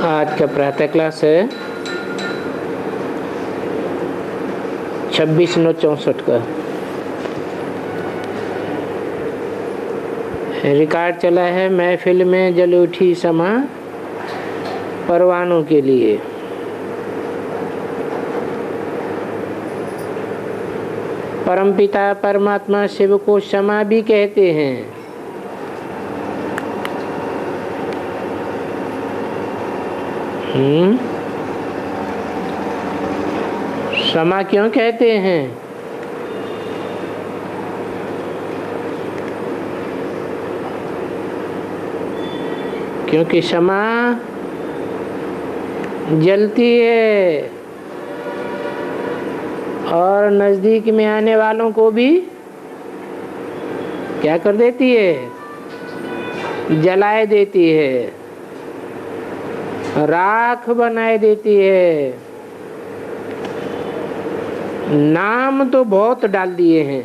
आज का प्रातः क्लास है 26/9/64 का। रिकॉर्ड चला है महफिल में जल उठी समा परवानों के लिए। परमपिता परमात्मा शिव को क्षमा भी कहते हैं। क्षमा क्यों कहते हैं? क्योंकि क्षमा जलती है और नजदीक में आने वालों को भी क्या कर देती है? जलाए देती है, राख बनाए देती है। नाम तो बहुत डाल दिए हैं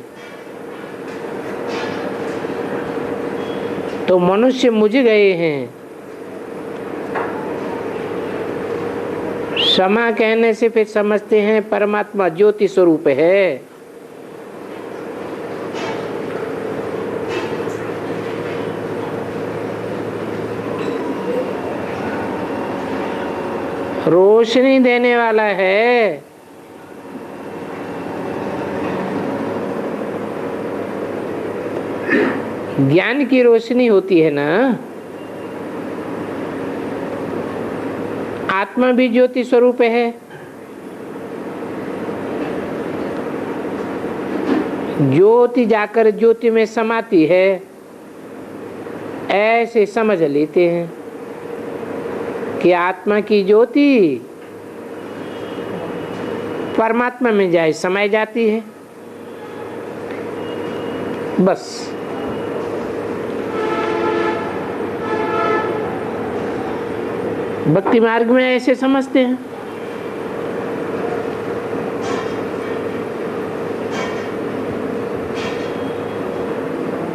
तो मनुष्य मुझ गए हैं। क्षमा कहने से फिर समझते हैं परमात्मा ज्योति स्वरूप है। रोशनी देने वाला है। ज्ञान की रोशनी होती है ना। आत्मा भी ज्योति स्वरूप है। ज्योति जाकर ज्योति में समाती है, ऐसे समझ लेते हैं कि आत्मा की ज्योति परमात्मा में जाए समाई जाती है। बस भक्ति मार्ग में ऐसे समझते हैं।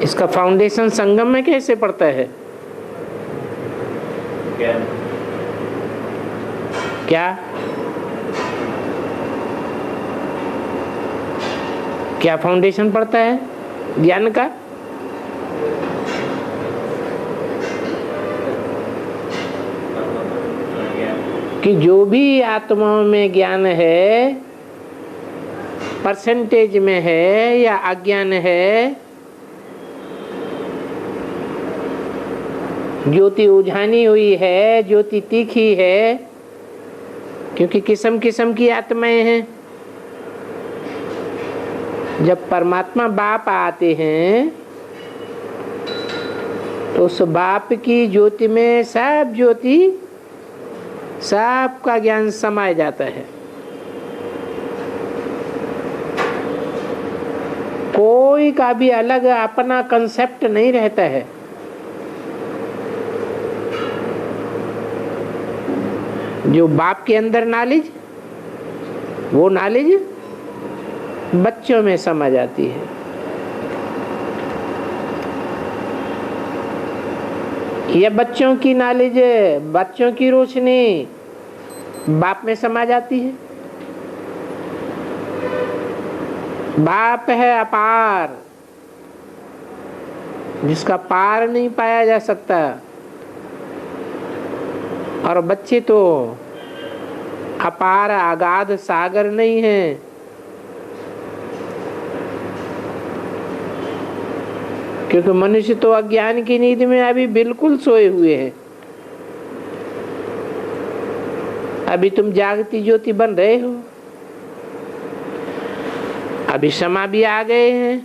इसका फाउंडेशन संगम में कैसे पड़ता है? क्या फाउंडेशन पड़ता है ज्ञान का? कि जो भी आत्माओं में ज्ञान है, परसेंटेज में है या अज्ञान है, ज्योति उझानी हुई है, ज्योति तीखी है, क्योंकि किस्म किस्म की आत्माएं हैं। जब परमात्मा बाप आते हैं तो उस बाप की ज्योति में सब ज्योति, सबका ज्ञान समाया जाता है। कोई का भी अलग अपना कंसेप्ट नहीं रहता है। जो बाप के अंदर नॉलेज, वो नॉलेज बच्चों में समा जाती है। ये बच्चों की नॉलेज, बच्चों की रोशनी बाप में समा जाती है। बाप है अपार, जिसका पार नहीं पाया जा सकता, और बच्चे तो अपार अगाध सागर नहीं है। क्योंकि मनुष्य तो अज्ञान की नींद में अभी बिल्कुल सोए हुए हैं। अभी तुम जागती ज्योति बन रहे हो। अभी क्षमा भी आ गए हैं।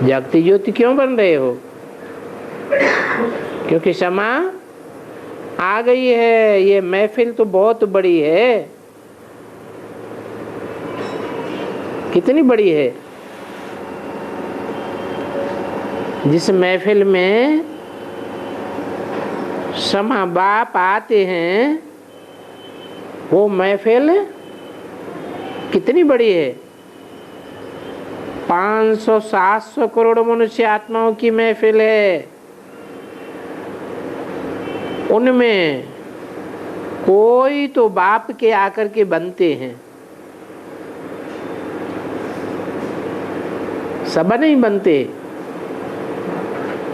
जागती ज्योति क्यों बन रहे हो? क्योंकि क्षमा आ गई है। ये महफिल तो बहुत बड़ी है। कितनी बड़ी है? जिस महफिल में क्षमा बाप आते हैं, वो महफिल कितनी बड़ी है? 500-700 करोड़ मनुष्य आत्माओं की महफिल है। उनमें कोई तो बाप के आकर के बनते हैं, सब नहीं बनते।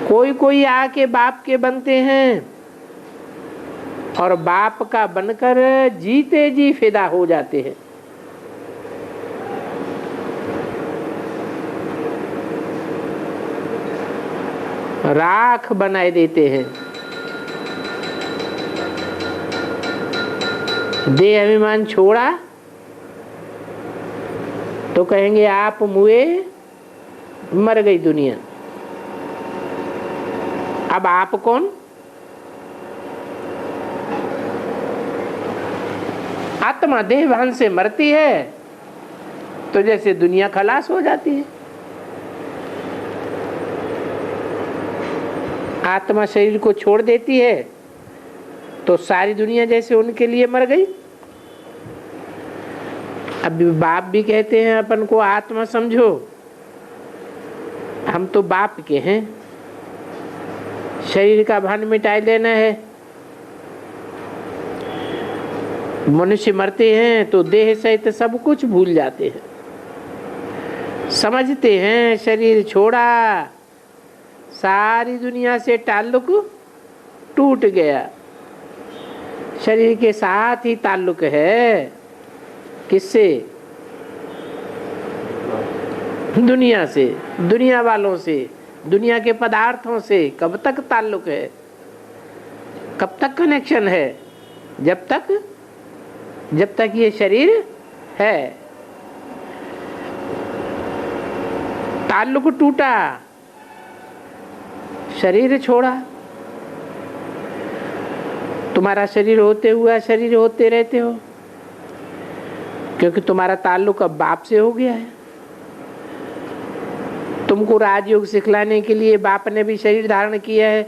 कोई कोई आके बाप के बनते हैं और बाप का बनकर जीते जी फिदा हो जाते हैं। राख बनाए देते हैं। देह अभिमान छोड़ा तो कहेंगे आप मुए, मर गई दुनिया। अब आप कौन? आत्मा देह भान से मरती है तो जैसे दुनिया खलास हो जाती है। आत्मा शरीर को छोड़ देती है तो सारी दुनिया जैसे उनके लिए मर गई। अब बाप भी कहते हैं अपन को आत्मा समझो, हम तो बाप के हैं, शरीर का भान मिटाए लेना है। मनुष्य मरते हैं तो देह सहित सब कुछ भूल जाते हैं, समझते हैं शरीर छोड़ा सारी दुनिया से ताल्लुक टूट गया। शरीर के साथ ही ताल्लुक है, किससे? दुनिया से, दुनिया वालों से, दुनिया के पदार्थों से। कब तक ताल्लुक है, कब तक कनेक्शन है? जब तक ये शरीर है। ताल्लुक टूटा, शरीर छोड़ा। तुम्हारा शरीर होते हुआ शरीर होते रहते हो, क्योंकि तुम्हारा ताल्लुक अब बाप से हो गया है। तुमको राजयोग सिखलाने के लिए बाप ने भी शरीर धारण किया है।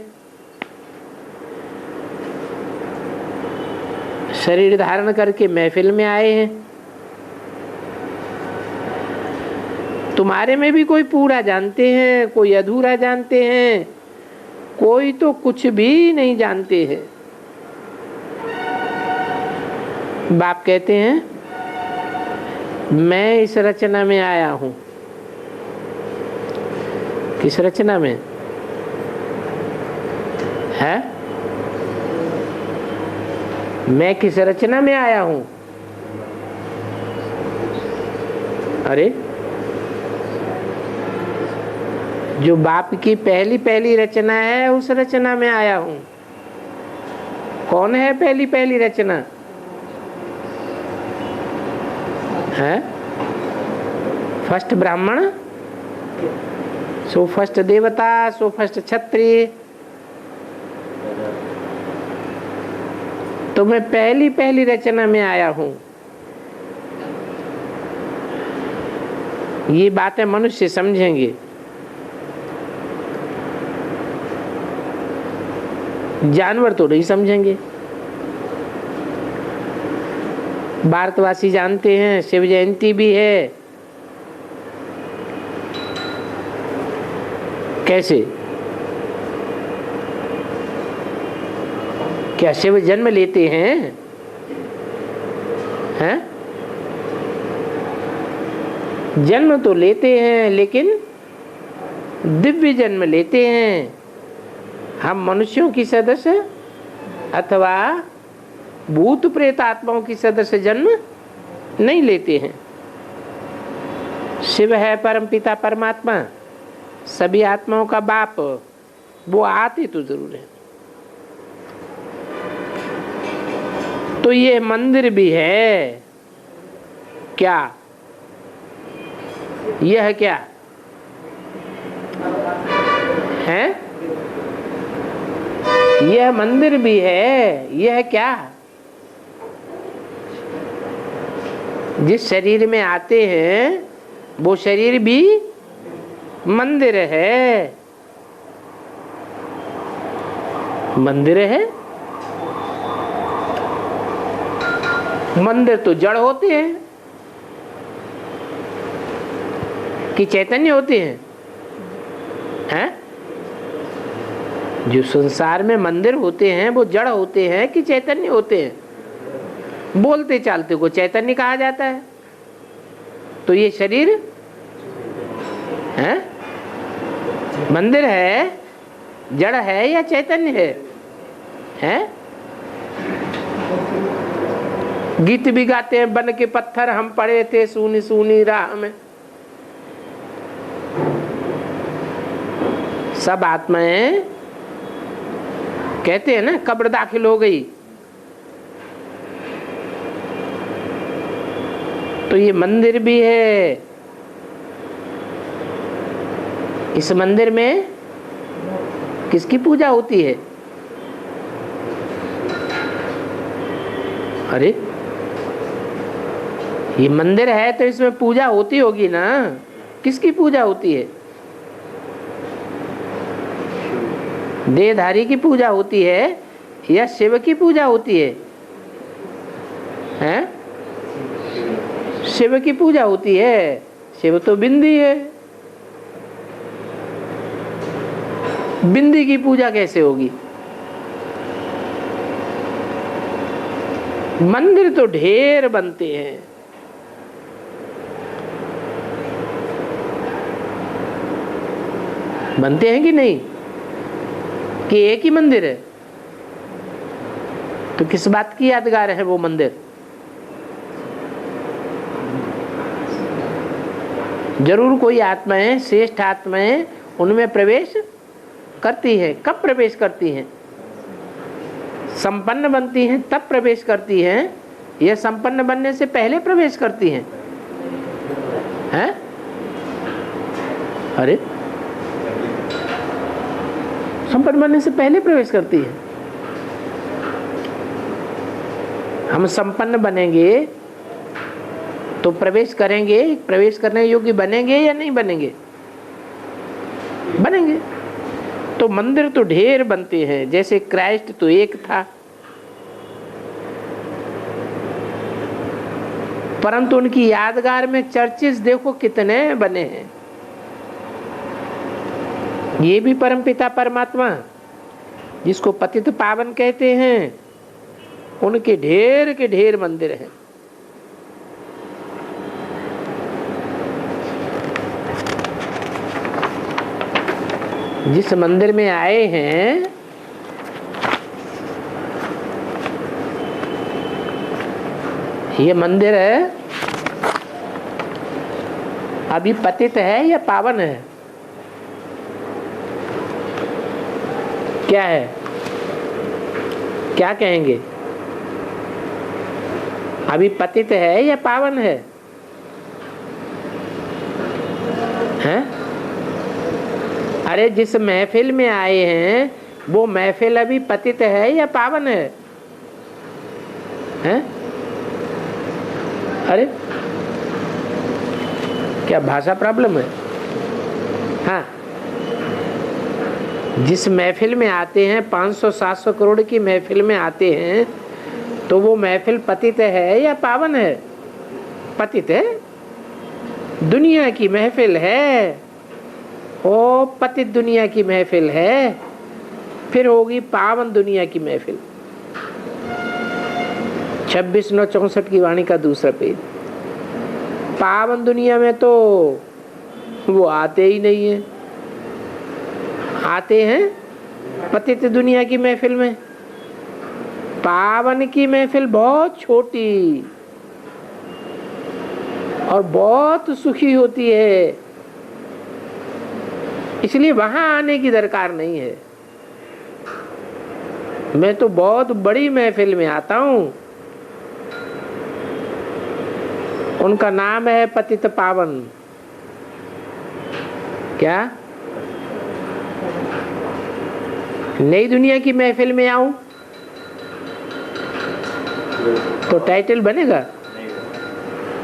शरीर धारण करके महफिल में आए हैं। तुम्हारे में भी कोई पूरा जानते हैं, कोई अधूरा जानते हैं, कोई तो कुछ भी नहीं जानते हैं। बाप कहते हैं मैं इस रचना में आया हूं। किस रचना में है? मैं किस रचना में आया हूं? अरे जो बाप की पहली पहली रचना है उस रचना में आया हूं। कौन है पहली पहली रचना? है फर्स्ट ब्राह्मण, सो फर्स्ट देवता, सो फर्स्ट क्षत्रिय। तो मैं पहली पहली रचना में आया हूं। ये बातें मनुष्य समझेंगे, जानवर तो नहीं समझेंगे। भारतवासी जानते हैं शिव जयंती भी है। कैसे? क्या शिव जन्म लेते हैं? हैं? जन्म तो लेते हैं लेकिन दिव्य जन्म लेते हैं। हम मनुष्यों की सदस्य अथवा भूत प्रेत आत्माओं की सदस्य जन्म नहीं लेते हैं। शिव है परम पिता परमात्मा, सभी आत्माओं का बाप, वो आते तो जरूर है। तो ये मंदिर भी है क्या? यह क्या है? यह मंदिर भी है। यह क्या? जिस शरीर में आते हैं वो शरीर भी मंदिर है। मंदिर है। मंदिर तो जड़ होते हैं कि चैतन्य होते हैं? हैं? जो संसार में मंदिर होते हैं वो जड़ होते हैं कि चैतन्य होते हैं? बोलते चालते को चैतन्य कहा जाता है। तो ये शरीर है, मंदिर है, जड़ है या चैतन्य है? गीत भी गाते हैं, बन के पत्थर हम पड़े थे सूनी सूनी राह में। सब आत्माएं कहते हैं ना कब्र दाखिल हो गई। तो ये मंदिर भी है। इस मंदिर में किसकी पूजा होती है? अरे ये मंदिर है तो इसमें पूजा होती होगी ना। किसकी पूजा होती है? देहधारी की पूजा होती है या शिव की पूजा होती है? हैं? शिव की पूजा होती है। शिव तो बिंदी है, बिंदी की पूजा कैसे होगी? मंदिर तो ढेर बनते हैं। बनते हैं कि नहीं? कि एक ही मंदिर है? तो किस बात की यादगार है वो मंदिर? जरूर कोई आत्माएं, श्रेष्ठ आत्माएं उनमें प्रवेश करती है। कब प्रवेश करती हैं? संपन्न बनती हैं तब प्रवेश करती हैं या संपन्न बनने से पहले प्रवेश करती हैं? हैं? अरे संपन्न बनने से पहले प्रवेश करती है। हम संपन्न बनेंगे तो प्रवेश करेंगे, प्रवेश करने योग्य बनेंगे या नहीं बनेंगे? बनेंगे। तो मंदिर तो ढेर बनते हैं। जैसे क्राइस्ट तो एक था, परंतु उनकी यादगार में चर्चेस देखो कितने बने हैं। ये भी परमपिता परमात्मा जिसको पतित पावन कहते हैं, उनके ढेर के ढेर मंदिर हैं। जिस मंदिर में आए हैं ये मंदिर है, अभी पतित है या पावन है? क्या है? क्या कहेंगे? अभी पतित है या पावन है? हैं? अरे जिस महफिल में आए हैं वो महफिल अभी पतित है या पावन है? हैं? अरे क्या भाषा प्रॉब्लम है? हाँ, जिस महफिल में आते हैं 500-700 करोड़ की महफिल में आते हैं तो वो महफिल पतित है या पावन है? पतित है। दुनिया की महफिल है, ओ पतित दुनिया की महफिल है, फिर होगी पावन दुनिया की महफिल। 26/9/64 की वाणी का दूसरा पेज। पावन दुनिया में तो वो आते ही नहीं है, आते हैं पतित दुनिया की महफिल में। पावन की महफिल बहुत छोटी और बहुत सुखी होती है, इसलिए वहां आने की दरकार नहीं है। मैं तो बहुत बड़ी महफिल में आता हूं, उनका नाम है पतित पावन। क्या नई दुनिया की महफिल में आऊं तो टाइटल बनेगा?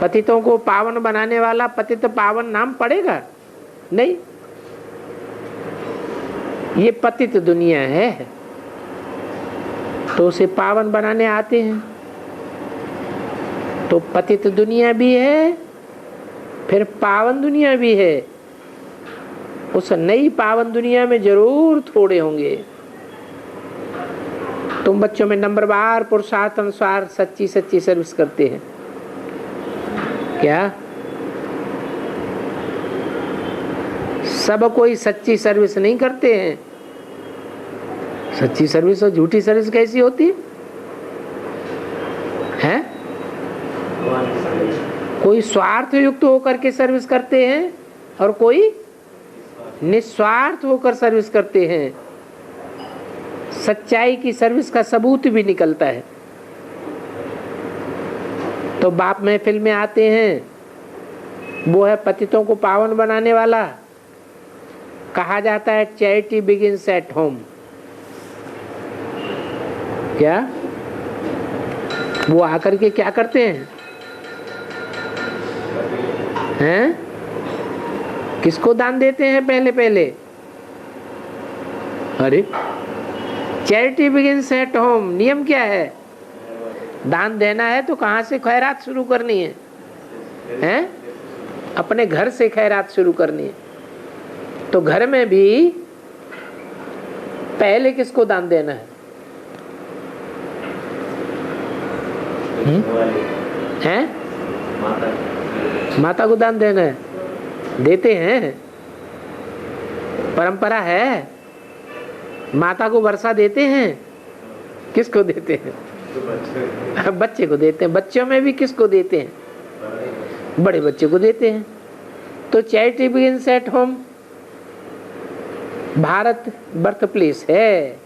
पतितों को पावन बनाने वाला पतित पावन नाम पड़ेगा? नहीं, ये पतित दुनिया है तो उसे पावन बनाने आते हैं। तो पतित दुनिया भी है, फिर पावन दुनिया भी है। उस नई पावन दुनिया में जरूर थोड़े होंगे तुम बच्चों में नंबरवार पुरुषार्थ अनुसार सच्ची सच्ची सर्विस करते हैं क्या? सब कोई सच्ची सर्विस नहीं करते हैं। सच्ची सर्विस और झूठी सर्विस कैसी होती है? कोई स्वार्थ युक्त होकर के सर्विस करते हैं और कोई निस्वार्थ होकर सर्विस करते हैं। सच्चाई की सर्विस का सबूत भी निकलता है। तो बाप महफिल में आते हैं, वो है पतितों को पावन बनाने वाला। कहा जाता है चैरिटी बिगिंस एट होम। क्या वो आकर के क्या करते हैं? किसको दान देते हैं? पहले पहले अरे चैरिटी बिगिंस एट होम। नियम क्या है? दान देना है तो कहाँ से खैरात शुरू करनी है? हैं? अपने घर से खैरात शुरू करनी है। तो घर में भी पहले किसको दान देना है? हैं? माता को दान देना है। देते हैं, परंपरा है। माता को वर्षा देते हैं। किसको देते हैं? बच्चे को देते हैं। बच्चों में भी किसको देते हैं? बड़े बच्चे को देते हैं। तो charity begins at home. Bharat birth place है,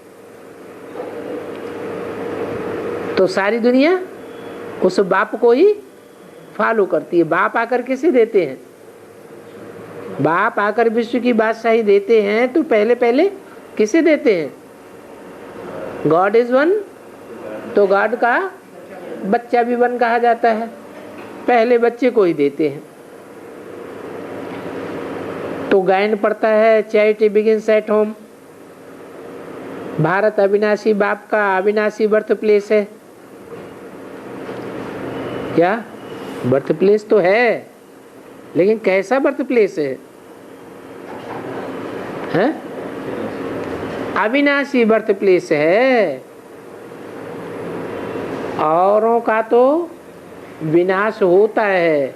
तो सारी दुनिया उस बाप को ही फॉलो करती है। बाप आकर किसे देते हैं? बाप आकर विश्व की बादशाही देते हैं, तो पहले पहले किसे देते हैं? गॉड इज वन, तो गॉड का बच्चा भी वन कहा जाता है। पहले बच्चे को ही देते हैं। तो गायन पड़ता है charity begins at home. Bharat अविनाशी बाप का अविनाशी बर्थ प्लेस है। क्या? बर्थ प्लेस तो है, लेकिन कैसा बर्थ प्लेस है? हैं? अविनाशी बर्थ प्लेस है। औरों का तो विनाश होता है।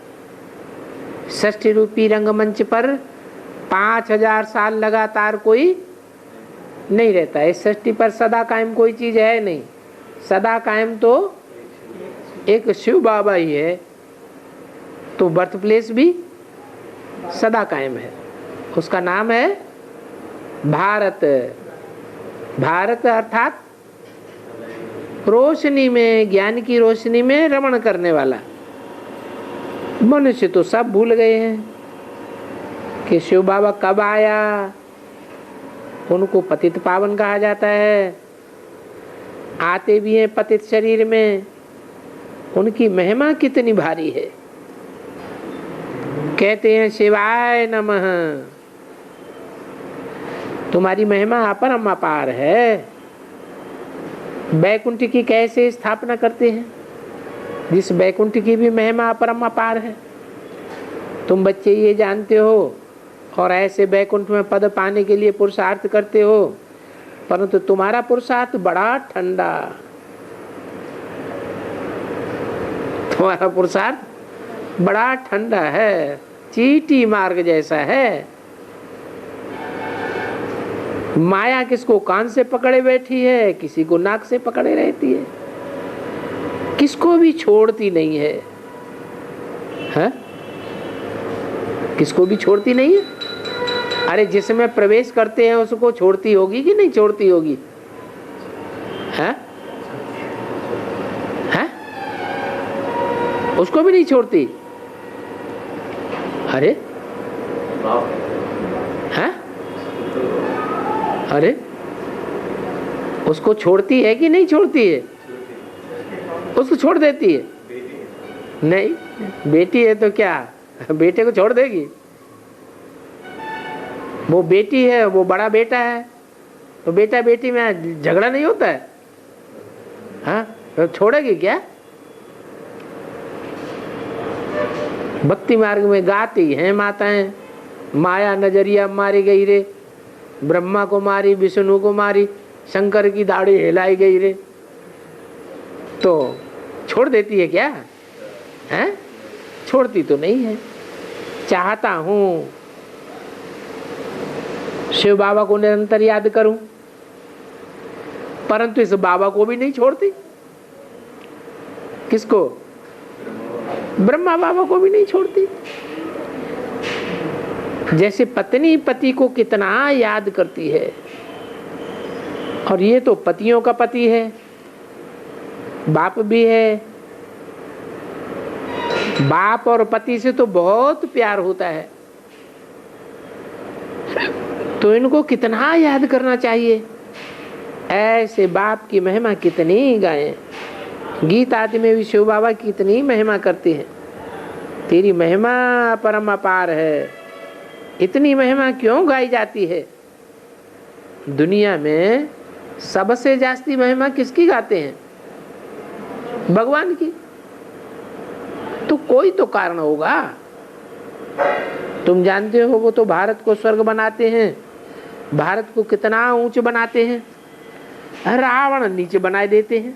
षष्ठी रूपी रंगमंच पर 5000 साल लगातार कोई नहीं रहता है। षष्ठी पर सदा कायम कोई चीज है नहीं। सदा कायम तो एक शिव बाबा ही है। तो बर्थ प्लेस भी सदा कायम है। उसका नाम है भारत। भारत अर्थात रोशनी में, ज्ञान की रोशनी में रमण करने वाला। मनुष्य तो सब भूल गए हैं कि शिव बाबा कब आया। उनको पतित पावन कहा जाता है। आते भी हैं पतित शरीर में। उनकी महिमा कितनी भारी है। कहते हैं शिवाय नमः। तुम्हारी महिमा अपरम अपार है। वैकुंठ की कैसे स्थापना करते हैं, जिस वैकुंठ की भी महिमा अपरम अपार है। तुम बच्चे ये जानते हो और ऐसे वैकुंठ में पद पाने के लिए पुरुषार्थ करते हो, परंतु तुम्हारा पुरुषार्थ बड़ा ठंडा। तुम्हारा पुरुषार्थ बड़ा ठंडा है, चीटी मार्ग जैसा है। माया किसको कान से पकड़े बैठी है, किसी को नाक से पकड़े रहती है, किसको भी छोड़ती नहीं है, है? किसको भी छोड़ती नहीं है। अरे जिसमें प्रवेश करते हैं उसको छोड़ती होगी कि नहीं छोड़ती होगी? है? है? उसको भी नहीं छोड़ती। अरे है? अरे उसको छोड़ती है कि नहीं छोड़ती है? उसको छोड़ देती है? नहीं, बेटी है तो क्या बेटे को छोड़ देगी? वो बेटी है, वो बड़ा बेटा है, तो बेटा बेटी में झगड़ा नहीं होता है? हाँ, तो छोड़ेगी क्या? भक्ति मार्ग में गाती हैं माताएं, माया नजरिया मारी गई रे, ब्रह्मा को मारी, विष्णु को मारी, शंकर की दाढ़ी हिलाई गई रे। तो छोड़ देती है क्या? हैं? छोड़ती तो नहीं है। चाहता हूं शिव बाबा को निरंतर याद करूं, परंतु इस बाबा को भी नहीं छोड़ती। किसको? ब्रह्मा बाबा को भी नहीं छोड़ती। जैसे पत्नी पति को कितना याद करती है, और ये तो पतियों का पति है, बाप भी है। बाप और पति से तो बहुत प्यार होता है, तो इनको कितना याद करना चाहिए। ऐसे बाप की महिमा कितनी गाएं। गीत आदि में भी शिव बाबा कितनी महिमा करते हैं। तेरी महिमा परम अपार है। इतनी महिमा क्यों गाई जाती है? दुनिया में सबसे जास्ती महिमा किसकी गाते हैं? भगवान की। तो कोई तो कारण होगा। तुम जानते हो, वो तो भारत को स्वर्ग बनाते हैं, भारत को कितना ऊंच बनाते हैं, रावण नीचे बना देते हैं,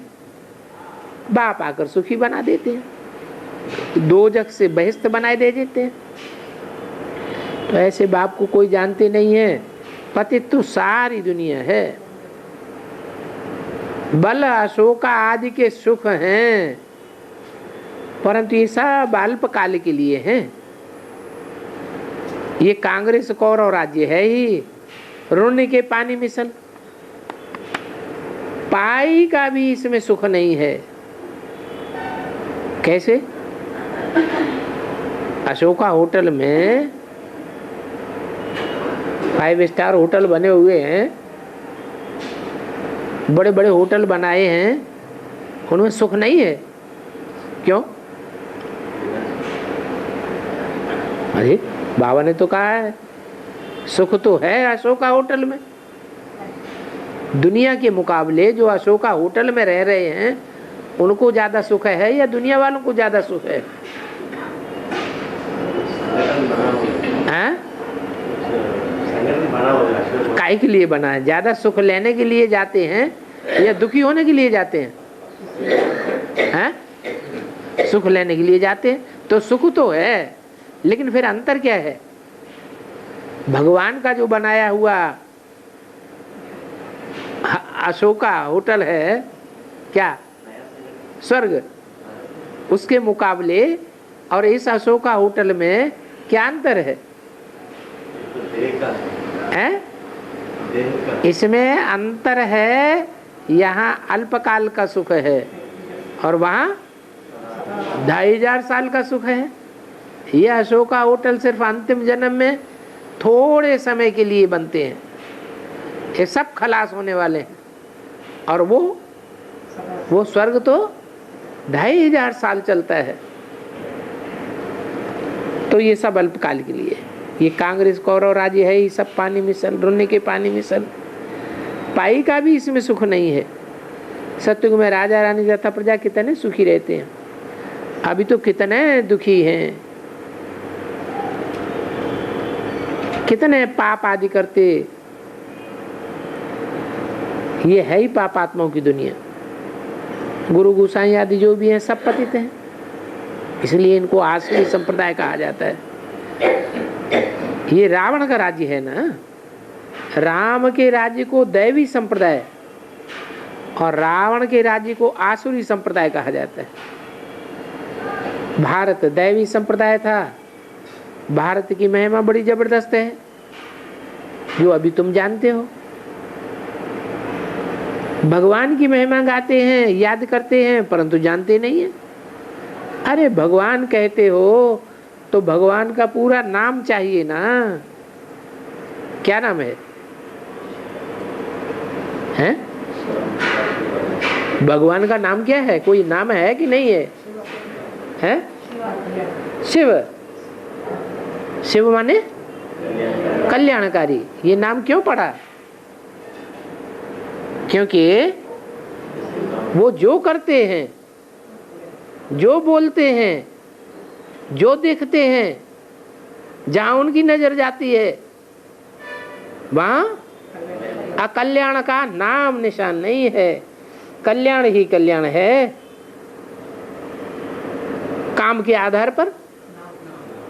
बाप आकर सुखी बना देते हैं, दोजख से बहिष्ठ बनाए दे देते हैं। तो ऐसे बाप को कोई जानते नहीं है। पतित तो सारी दुनिया है। बल अशोका आदि के सुख हैं, परंतु ये सब अल्पकाल के लिए हैं। ये कांग्रेस कौरव राज्य है ही रोने के पानी मिसल। पाई का भी इसमें सुख नहीं है। कैसे? अशोका होटल में 5 स्टार होटल बने हुए हैं, बड़े बड़े होटल बनाए हैं, उनमें सुख नहीं है। क्यों? अरे बाबा ने तो कहा है सुख तो है अशोका होटल में। दुनिया के मुकाबले जो अशोका होटल में रह रहे हैं उनको ज्यादा सुख है या दुनिया वालों को ज्यादा सुख है? काहे के लिए बना है? ज्यादा सुख लेने के लिए जाते हैं या दुखी होने के लिए जाते हैं? सुख लेने के लिए जाते हैं। तो सुख तो है, लेकिन फिर अंतर क्या है? भगवान का जो बनाया हुआ अशोका होटल है, क्या स्वर्ग, उसके मुकाबले और इस अशोका होटल में क्या अंतर है? इसमें अंतर है, यहाँ अल्पकाल का सुख है और वहाँ 2500 साल का सुख है। यह अशोका होटल सिर्फ अंतिम जन्म में थोड़े समय के लिए बनते हैं, ये सब खलास होने वाले हैं। और वो स्वर्ग तो 2500 साल चलता है। तो ये सब अल्पकाल के लिए। ये कांग्रेस कौरव राज्य है, ये सब पानी मिसल, रोने के पानी मिसल। पाई का भी इसमें सुख नहीं है। सत्युग में राजा रानी तथा प्रजा कितने सुखी रहते हैं, अभी तो कितने दुखी हैं, कितने पाप आदि करते। ये है ही पापात्माओं की दुनिया। गुरु गोसाई आदि जो भी हैं सब पतित हैं, इसलिए इनको आसुरी संप्रदाय कहा जाता है। ये रावण का राज्य है ना। राम के राज्य को दैवी संप्रदाय और रावण के राज्य को आसुरी संप्रदाय कहा जाता है। भारत दैवी संप्रदाय था। भारत की महिमा बड़ी जबरदस्त है, जो अभी तुम जानते हो। भगवान की महिमा गाते हैं, याद करते हैं, परंतु जानते नहीं है। अरे भगवान कहते हो तो भगवान का पूरा नाम चाहिए ना। क्या नाम है? हैं? भगवान का नाम क्या है? कोई नाम है कि नहीं है? हैं? शिव। शिव माने कल्याणकारी। ये नाम क्यों पड़ा? क्योंकि वो जो करते हैं, जो बोलते हैं, जो देखते हैं, जहां उनकी नजर जाती है वहां अकल्याण का नाम निशान नहीं है। कल्याण ही कल्याण है, काम के आधार पर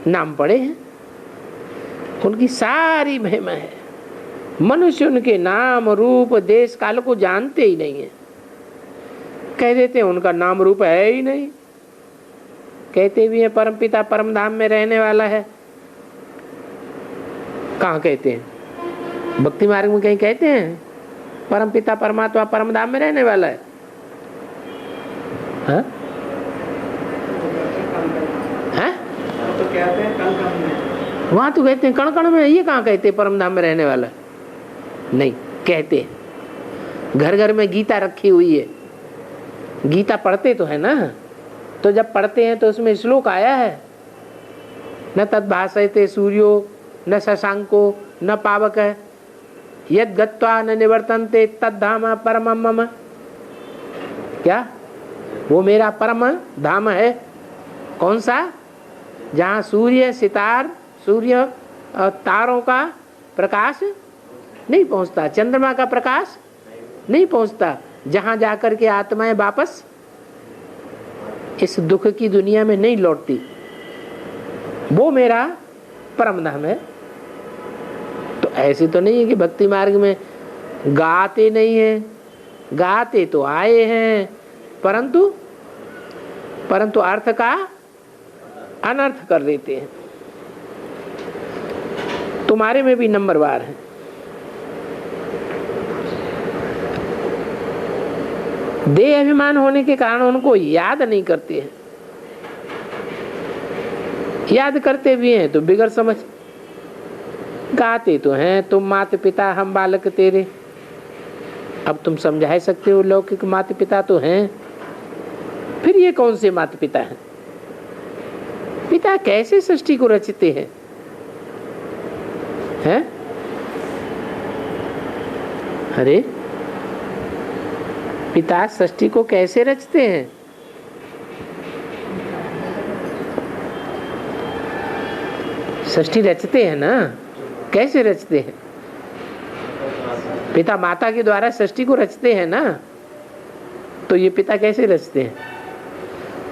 नाम पड़े हैं। उनकी सारी महिमा है। मनुष्य उनके नाम रूप देश काल को जानते ही नहीं है। कह देते हैं उनका नाम रूप है ही नहीं। कहते भी हैं परम पिता परम धाम में रहने वाला है। कहाँ कहते हैं? भक्ति मार्ग में कहीं कहते हैं परम पिता परमात्मा परम धाम में रहने वाला है? हाँ? हाँ? तो कहते हैं कण कण में। वहां तो कहते हैं कण कण में। ये कहाँ कहते हैं परम धाम में रहने वाला है? नहीं कहते हैं। घर घर में गीता रखी हुई है। गीता पढ़ते तो है ना। तो जब पढ़ते हैं तो उसमें श्लोक आया है, न तद भाषयते सूर्यो न शशांको न पावक है यद गत्वा न निवर्तन्ते तद धाम परमम मम। क्या? वो मेरा परम धाम है। कौन सा? जहाँ सूर्य सितार सूर्य और तारों का प्रकाश नहीं पहुँचता, चंद्रमा का प्रकाश नहीं पहुँचता, जहाँ जाकर के आत्माएं वापस इस दुख की दुनिया में नहीं लौटती, वो मेरा परम धाम है। तो ऐसे तो नहीं है कि भक्ति मार्ग में गाते नहीं है, गाते तो आए हैं, परंतु अर्थ का अनर्थ कर देते हैं। तुम्हारे में भी नंबरवार है। देह अभिमान होने के कारण उनको याद नहीं करते हैं। याद करते भी हैं तो बिगड़ समझ। गाते तो हैं तुम माता पिता हम बालक तेरे। अब तुम समझा सकते हो लौकिक माता पिता तो हैं, फिर ये कौन से माता पिता हैं? पिता कैसे सृष्टि को रचते हैं? हैं? अरे पिता सृष्टि को कैसे रचते हैं? सृष्टि रचते हैं ना, कैसे रचते हैं? पिता माता के द्वारा सृष्टि को रचते हैं ना, तो ये पिता कैसे रचते हैं?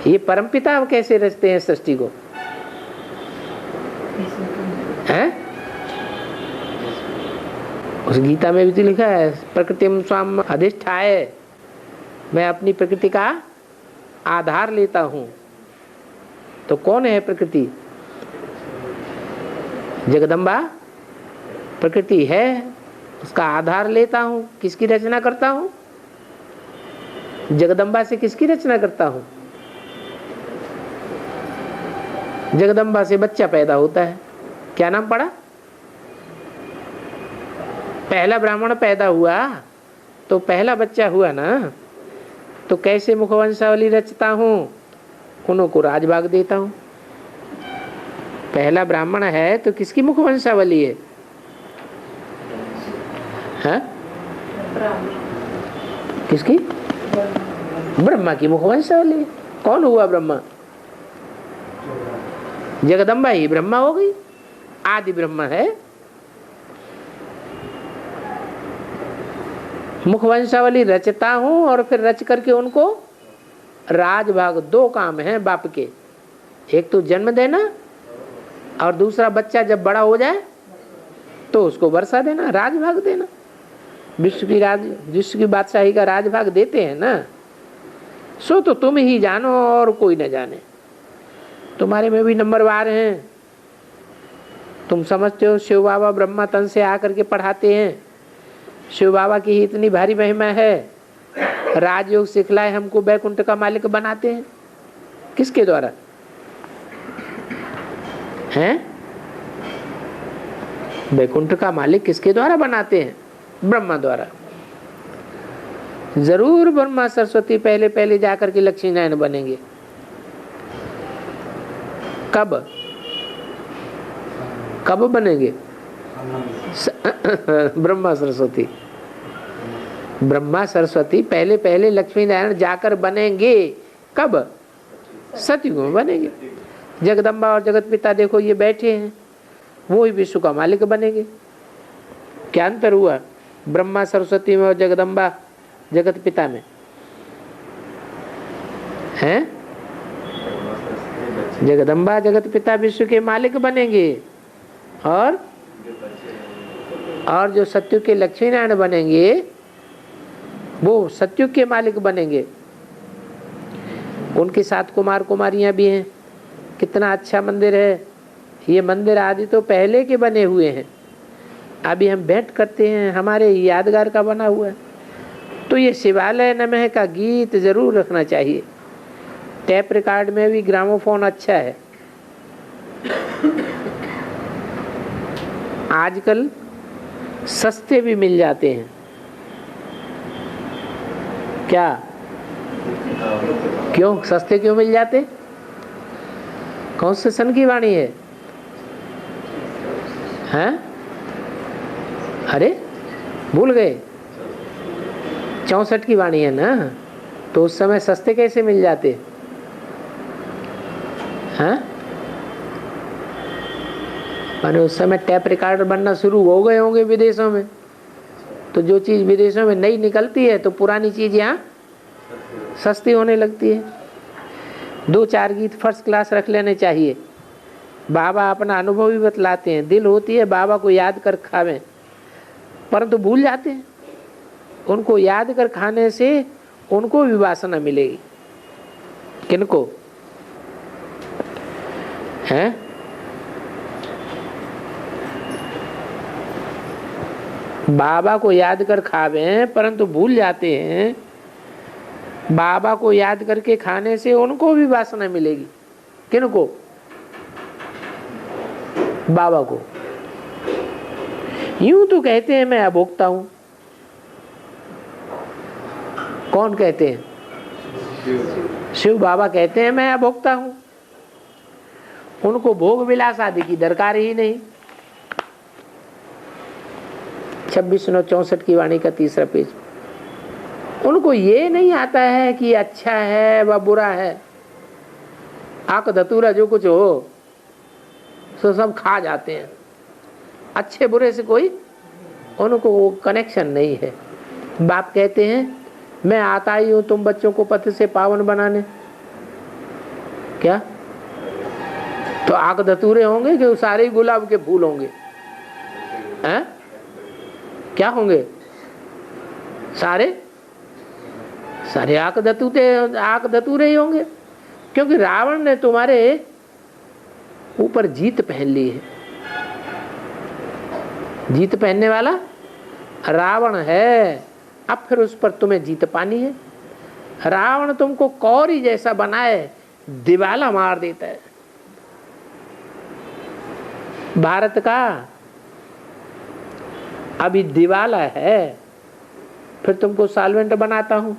ये परम पिता कैसे रचते हैं सृष्टि को? हैं? उस गीता में भी तो लिखा है प्रकृतिम स्वाम अधिष्ठाय, मैं अपनी प्रकृति का आधार लेता हूं। तो कौन है प्रकृति? जगदम्बा प्रकृति है, उसका आधार लेता हूं। किसकी रचना करता हूं? जगदम्बा से किसकी रचना करता हूं? जगदम्बा से बच्चा पैदा होता है। क्या नाम पड़ा? पहला ब्राह्मण पैदा हुआ तो पहला बच्चा हुआ ना, तो कैसे मुखवंशावली रचता हूं? उनको राजभाग देता हूं। पहला ब्राह्मण है तो किसकी मुखवंशावली है? हाँ? किसकी? ब्रह्मा की मुखवंशावली। कौन हुआ ब्रह्मा? जगदम्बा ही ब्रह्मा हो गई, आदि ब्रह्मा है। मुखवंशावली रचता हूं और फिर रच करके उनको राजभाग। दो काम हैं बाप के, एक तो जन्म देना और दूसरा बच्चा जब बड़ा हो जाए तो उसको वर्षा देना, राजभाग देना। विश्व की बादशाही का राजभाग देते हैं ना। सो तो तुम ही जानो और कोई न जाने। तुम्हारे में भी नंबरवार हैं। तुम समझते हो शिव बाबा ब्रह्मा तन से आकर के पढ़ाते हैं। शिव बाबा की ही इतनी भारी महिमा है, राजयोग सिखलाए हमको बैकुंठ का मालिक बनाते हैं। किसके द्वारा हैं? बैकुंठ का मालिक किसके द्वारा बनाते हैं? ब्रह्मा द्वारा। जरूर ब्रह्मा सरस्वती पहले पहले जाकर के लक्ष्मी नारायण बनेंगे। कब बनेंगे? ब्रह्मा सरस्वती। ब्रह्मा सरस्वती पहले पहले लक्ष्मी नारायण जाकर बनेंगे। कब? सतयुग में बनेंगे। जगदम्बा और जगत पिता देखो ये बैठे हैं, वो ही विश्व का मालिक बनेंगे। क्या अंतर हुआ ब्रह्मा सरस्वती में और जगदम्बा जगत पिता में? हैं? जगदम्बा जगत पिता विश्व के मालिक बनेंगे और जो सत्युग के लक्ष्मी नारायण बनेंगे वो सत्युग के मालिक बनेंगे। उनके साथ कुमार कुमारियां भी हैं। कितना अच्छा मंदिर है। ये मंदिर आदि तो पहले के बने हुए हैं, अभी हम भेंट करते हैं, हमारे यादगार का बना हुआ है। तो ये शिवालय नमः का गीत जरूर रखना चाहिए। टैप रिकॉर्ड में भी ग्रामोफोन अच्छा है। आजकल सस्ते भी मिल जाते हैं। क्या क्यों सस्ते क्यों मिल जाते? कौन से सन की वाणी है? हैं? अरे भूल गए, 64 की वाणी है ना। तो उस समय सस्ते कैसे मिल जाते हैं? माने उस समय टैप रिकॉर्डर बनना शुरू हो गए होंगे विदेशों में। तो जो चीज विदेशों में नई निकलती है तो पुरानी चीज यहाँ सस्ती होने लगती है। 2-4 गीत फर्स्ट क्लास रख लेने चाहिए। बाबा अपना अनुभव भी बतलाते हैं। दिल होती है बाबा को याद कर खावें, परंतु भूल जाते हैं। उनको याद कर खाने से उनको भी वासना मिलेगी। किनको है? बाबा को याद कर खावें परंतु भूल जाते हैं। बाबा को याद करके खाने से उनको भी वासना मिलेगी। किनको? बाबा को। यूं तो कहते हैं मैं अभोक्ता हूं। कौन कहते हैं? शिव बाबा कहते हैं मैं अभोक्ता हूं। उनको भोग विलास आदि की दरकार ही नहीं। 26/9/64 की वाणी का 3रा पेज। उनको ये नहीं आता है कि अच्छा है व बुरा है। आक धतूरा जो कुछ हो सो सब खा जाते हैं। अच्छे बुरे से कोई उनको वो कनेक्शन नहीं है। बाप कहते हैं मैं आता ही हूं तुम बच्चों को पथ से पावन बनाने। क्या तो आक धतूरे होंगे कि सारे ही गुलाब के फूल होंगे? हैं? क्या होंगे? सारे आक धतूरे ही होंगे। क्योंकि रावण ने तुम्हारे ऊपर जीत पहन ली है। जीत पहनने वाला रावण है। अब फिर उस पर तुम्हें जीत पानी है। रावण तुमको कौरी जैसा बनाए दिवाला मार देता है। भारत का अभी दिवाला है, फिर तुमको सॉल्वेंट बनाता हूं।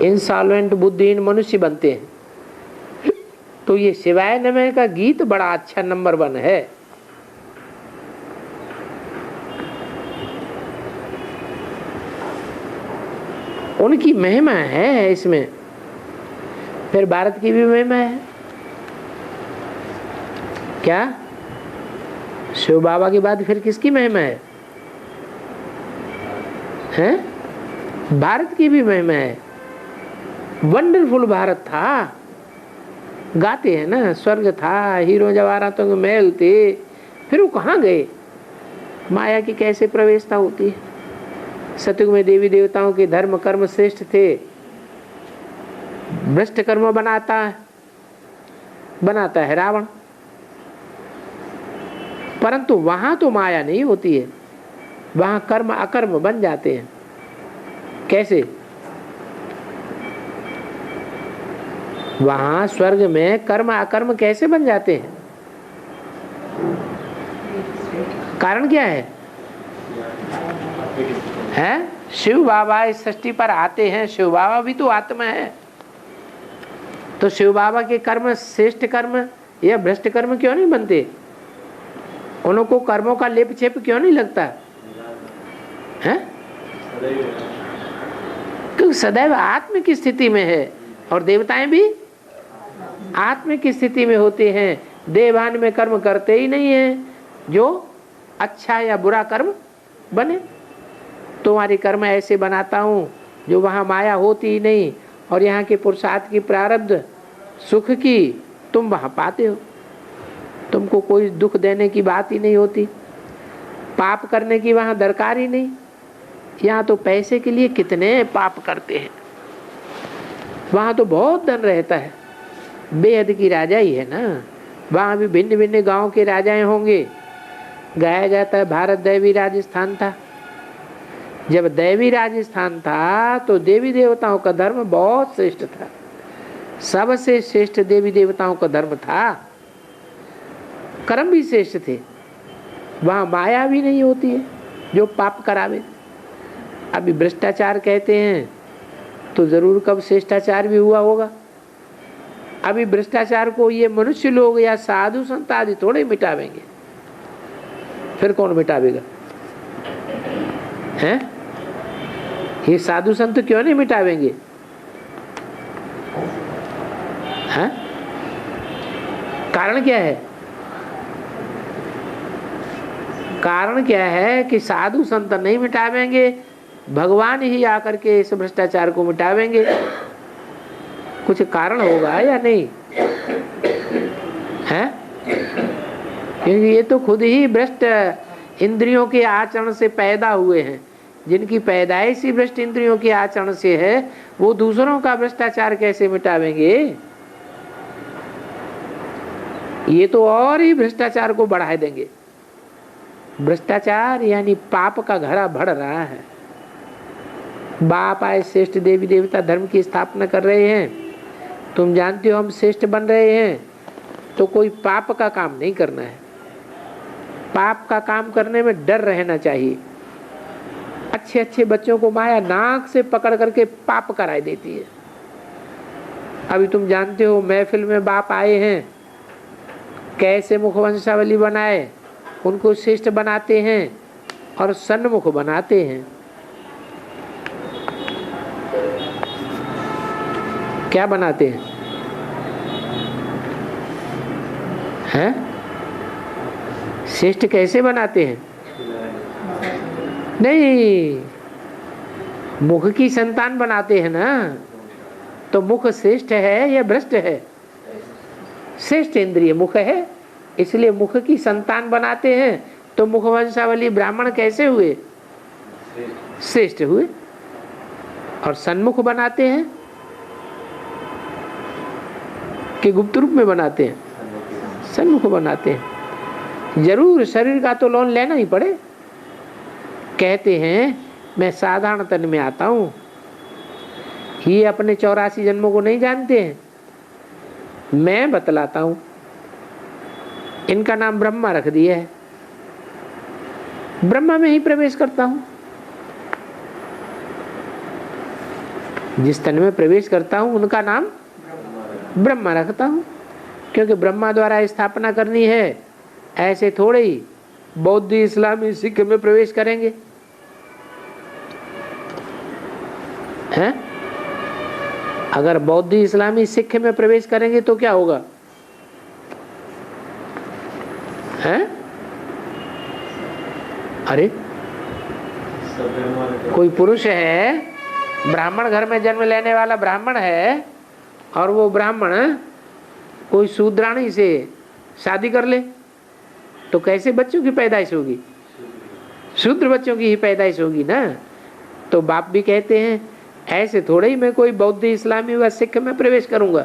इनसॉल्वेंट बुद्धिहीन मनुष्य बनते हैं। तो ये शिवाय नमः का गीत बड़ा अच्छा नंबर 1 है। उनकी महिमा है इसमें। फिर भारत की भी महिमा है। क्या शिव बाबा के बाद फिर किसकी महिमा है? हैं? भारत की भी महिमा है। वंडरफुल भारत था। गाते हैं ना, स्वर्ग था, हीरो जवाहरातों के महल थे। फिर वो कहाँ गए? माया की कैसे प्रवेशता होती है। सतयुग में देवी देवताओं के धर्म कर्म श्रेष्ठ थे। भ्रष्ट कर्म बनाता है रावण। परंतु वहां तो माया नहीं होती है, वहां कर्म अकर्म बन जाते हैं। कैसे? वहां स्वर्ग में कर्म अकर्म कैसे बन जाते हैं? कारण क्या है? शिव बाबा इस सृष्टि पर आते हैं। शिव बाबा भी तो आत्मा है। तो शिव बाबा के कर्म श्रेष्ठ कर्म या भ्रष्ट कर्म क्यों नहीं बनते? उनको कर्मों का लेप छेप क्यों नहीं लगता है? क्योंकि सदैव आत्म की स्थिति में है और देवताएं भी आत्म की स्थिति में होते हैं। देवान में कर्म करते ही नहीं है जो अच्छा या बुरा कर्म बने। तुम्हारी कर्म ऐसे बनाता हूं जो वहां माया होती ही नहीं और यहाँ के पुरुषार्थ की प्रारब्ध सुख की तुम वहाँ पाते हो। तुमको कोई दुख देने की बात ही नहीं होती, पाप करने की वहाँ दरकार ही नहीं। यहाँ तो पैसे के लिए कितने पाप करते हैं, वहाँ तो बहुत धन रहता है, बेहद की राजा ही है ना। वहाँ भी भिन्न भिन्न गांव के राजाएं होंगे। गाया जाता है भारत दैवी राजस्थान था। जब दैवी राजस्थान था तो देवी देवताओं का धर्म बहुत श्रेष्ठ था, सबसे श्रेष्ठ देवी देवताओं का धर्म था। कर्म भी श्रेष्ठ थे, वहाँ माया भी नहीं होती है जो पाप करावे। अभी भ्रष्टाचार कहते हैं तो जरूर कब श्रेष्ठाचार भी हुआ होगा। अभी भ्रष्टाचार को ये मनुष्य लोग या साधु संत आदि थोड़े मिटावेंगे, फिर कौन मिटावेगा? हैं? ये साधु संत क्यों नहीं मिटावेंगे? हैं? कारण क्या है? कारण क्या है कि साधु संत नहीं मिटावेंगे, भगवान ही आकर के इस भ्रष्टाचार को मिटावेंगे। कुछ कारण होगा या नहीं है? क्योंकि ये तो खुद ही भ्रष्ट इंद्रियों के आचरण से पैदा हुए हैं। जिनकी पैदाइश ही भ्रष्ट इंद्रियों के आचरण से है, वो दूसरों का भ्रष्टाचार कैसे मिटावेंगे? ये तो और ही भ्रष्टाचार को बढ़ा देंगे। भ्रष्टाचार यानी पाप का घड़ा बढ़ रहा है। बाप आए श्रेष्ठ देवी देवता धर्म की स्थापना कर रहे हैं, तुम जानते हो हम श्रेष्ठ बन रहे हैं, तो कोई पाप का काम नहीं करना है। पाप का काम करने में डर रहना चाहिए। अच्छे अच्छे बच्चों को माया नाक से पकड़ करके पाप कराई देती है। अभी तुम जानते हो महफिल में बाप आए हैं, कैसे मुखवंशावली बनाए, उनको श्रेष्ठ बनाते हैं और सन्मुख बनाते हैं। क्या बनाते हैं? हैं? श्रेष्ठ कैसे बनाते हैं? नहीं, मुख की संतान बनाते हैं ना। तो मुख श्रेष्ठ है या भ्रष्ट है? श्रेष्ठ इंद्रिय मुख है, इसलिए मुख की संतान बनाते हैं। तो मुखवंशावली ब्राह्मण कैसे हुए? श्रेष्ठ हुए। और सन्मुख बनाते हैं कि गुप्त रूप में बनाते हैं? सन्मुख बनाते हैं। जरूर शरीर का तो लोन लेना ही पड़े। कहते हैं मैं साधारण तन में आता हूँ, ये अपने 84 जन्मों को नहीं जानते हैं। मैं बतलाता हूँ, इनका नाम ब्रह्मा रख दिया है, ब्रह्मा में ही प्रवेश करता हूँ। जिस तन में प्रवेश करता हूँ उनका नाम ब्रह्मा रखता हूँ, क्योंकि ब्रह्मा द्वारा स्थापना करनी है। ऐसे थोड़े ही बौद्ध इस्लामी सिख में प्रवेश करेंगे हैं? अगर बौद्ध इस्लामी सिख में प्रवेश करेंगे तो क्या होगा? हैं? अरे कोई पुरुष है, ब्राह्मण घर में जन्म लेने वाला ब्राह्मण है, और वो ब्राह्मण कोई शूद्राणी से शादी कर ले तो कैसे बच्चों की पैदाइश होगी? शूद्र बच्चों की ही पैदाइश होगी ना। तो बाप भी कहते हैं ऐसे थोड़े ही मैं कोई बौद्ध इस्लामी व सिख में प्रवेश करूंगा।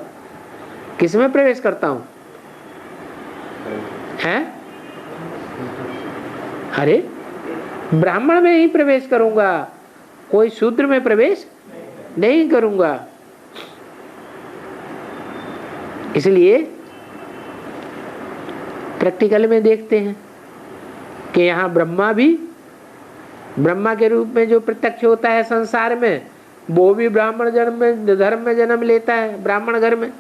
किस में प्रवेश करता हूं? हैं? अरे ब्राह्मण में ही प्रवेश करूंगा, कोई शूद्र में प्रवेश नहीं करूंगा। इसलिए प्रैक्टिकल में देखते हैं कि यहाँ ब्रह्मा भी, ब्रह्मा के रूप में जो प्रत्यक्ष होता है संसार में, वो भी ब्राह्मण जन्म में धर्म में जन्म लेता है, ब्राह्मण घर में।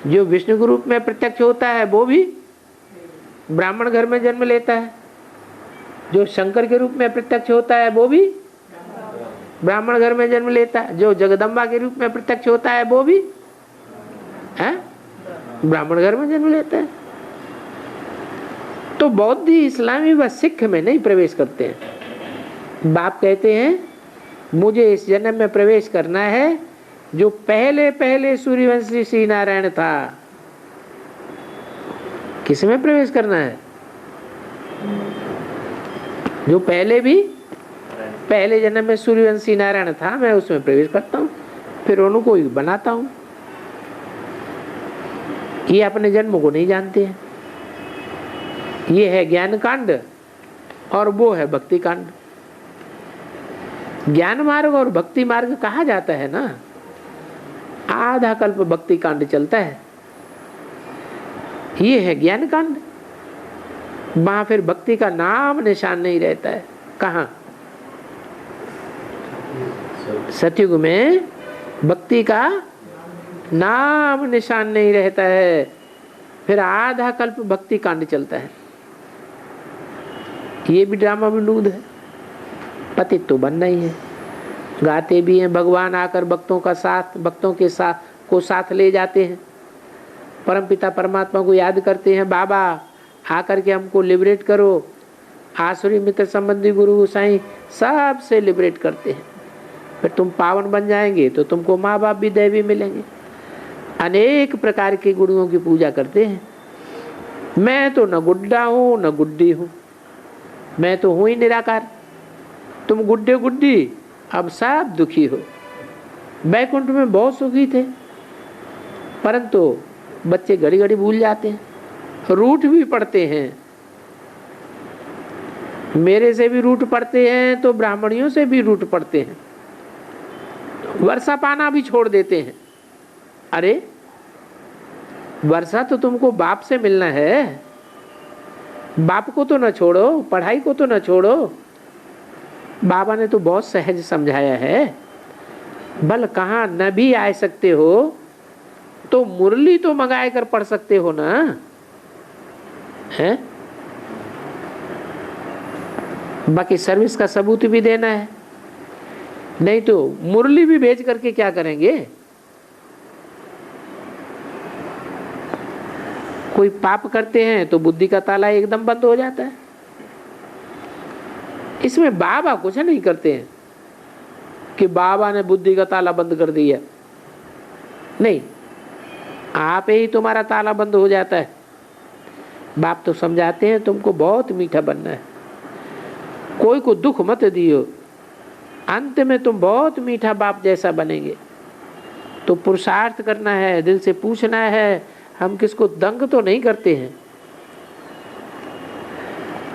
जो विष्णु के रूप में प्रत्यक्ष होता है वो भी ब्राह्मण घर में जन्म लेता है। जो शंकर के रूप में प्रत्यक्ष होता है वो भी ब्राह्मण घर में जन्म लेता है। जो जगदम्बा के रूप में प्रत्यक्ष होता है वो भी है ब्राह्मण घर में जन्म लेता है। तो बौद्ध इस्लामी व सिख में नहीं प्रवेश करते हैं। बाप कहते हैं मुझे इस जन्म में प्रवेश करना है जो पहले पहले सूर्यवंशी श्री नारायण था, किसमें प्रवेश करना है? जो पहले जन्म में सूर्यवंशी नारायण था, मैं उसमें प्रवेश करता हूँ, फिर उनको ही बनाता हूँ। ये अपने जन्म को नहीं जानते हैं। ये है ज्ञान कांड और वो है भक्ति कांड। ज्ञान मार्ग और भक्ति मार्ग कहा जाता है ना, आधा कल्प भक्ति कांड चलता है। ये है ज्ञान कांड, वहां फिर भक्ति का नाम निशान नहीं रहता है। कहाँ? सतयुग में भक्ति का नाम निशान नहीं रहता है, फिर आधा कल्प भक्ति कांड चलता है। ये भी ड्रामा विनोद है। पतित तो बनना ही है। गाते भी हैं, भगवान आकर भक्तों के साथ को साथ ले जाते हैं। परमपिता परमात्मा को याद करते हैं, बाबा आकर के हमको लिबरेट करो। आसुरी मित्र संबंधी गुरु गोसाई सब से लिबरेट करते हैं। फिर तुम पावन बन जाएंगे तो तुमको माँ बाप भी दैवी मिलेंगे। अनेक प्रकार के गुरुओं की पूजा करते हैं। मैं तो न गुड्डा हूँ न गुड्डी हूँ, मैं तो हूँ ही निराकार। तुम गुड्डे गुड्डी अब सब दुखी हो। बैकुंठ में बहुत सुखी थे, परंतु बच्चे घड़ी घड़ी भूल जाते हैं, रूठ भी पड़ते हैं। मेरे से भी रूठ पड़ते हैं तो ब्राह्मणियों से भी रूठ पड़ते हैं। वर्षा पाना भी छोड़ देते हैं। अरे वर्षा तो तुमको बाप से मिलना है, बाप को तो न छोड़ो, पढ़ाई को तो न छोड़ो। बाबा ने तो बहुत सहज समझाया है। बल कहाँ न भी आ सकते हो तो मुरली तो मंगाए कर पढ़ सकते हो ना, है? बाकी सर्विस का सबूत भी देना है, नहीं तो मुरली भी भेज करके क्या करेंगे? कोई पाप करते हैं तो बुद्धि का ताला एकदम बंद हो जाता है। इसमें बाबा कुछ नहीं करते हैं कि बाबा ने बुद्धि का ताला बंद कर दिया, नहीं, आप ही तुम्हारा ताला बंद हो जाता है। बाप तो समझाते हैं तुमको बहुत मीठा बनना है, कोई को दुख मत दियो, अंत में तुम बहुत मीठा बाप जैसा बनेंगे। तो पुरुषार्थ करना है, दिल से पूछना है। हम किसको दंग तो नहीं करते हैं,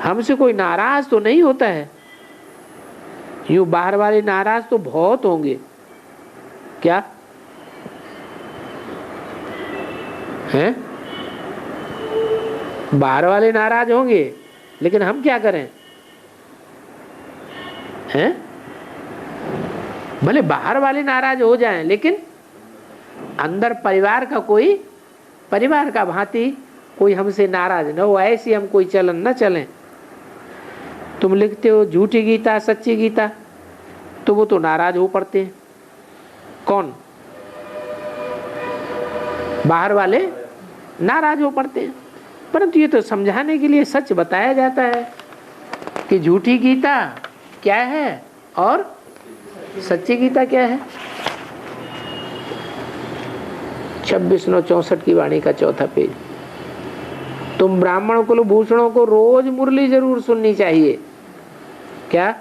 हमसे कोई नाराज तो नहीं होता है। यूं बाहर वाले नाराज तो बहुत होंगे, क्या हैं? बाहर वाले नाराज होंगे, लेकिन हम क्या करें? हैं? भले बाहर वाले नाराज हो जाएं, लेकिन अंदर परिवार का भांति कोई हमसे नाराज न हो, ऐसी हम कोई चलन न चलें। तुम लिखते हो झूठी गीता सच्ची गीता, तो वो तो नाराज हो पड़ते हैं। कौन? बाहर वाले नाराज हो पड़ते हैं। परंतु ये तो समझाने के लिए सच बताया जाता है कि झूठी गीता क्या है और सच्ची गीता क्या है। 26/9/64 की वाणी का चौथा पेज। तुम ब्राह्मण कुल भूषणों को रोज मुरली जरूर सुननी चाहिए। क्या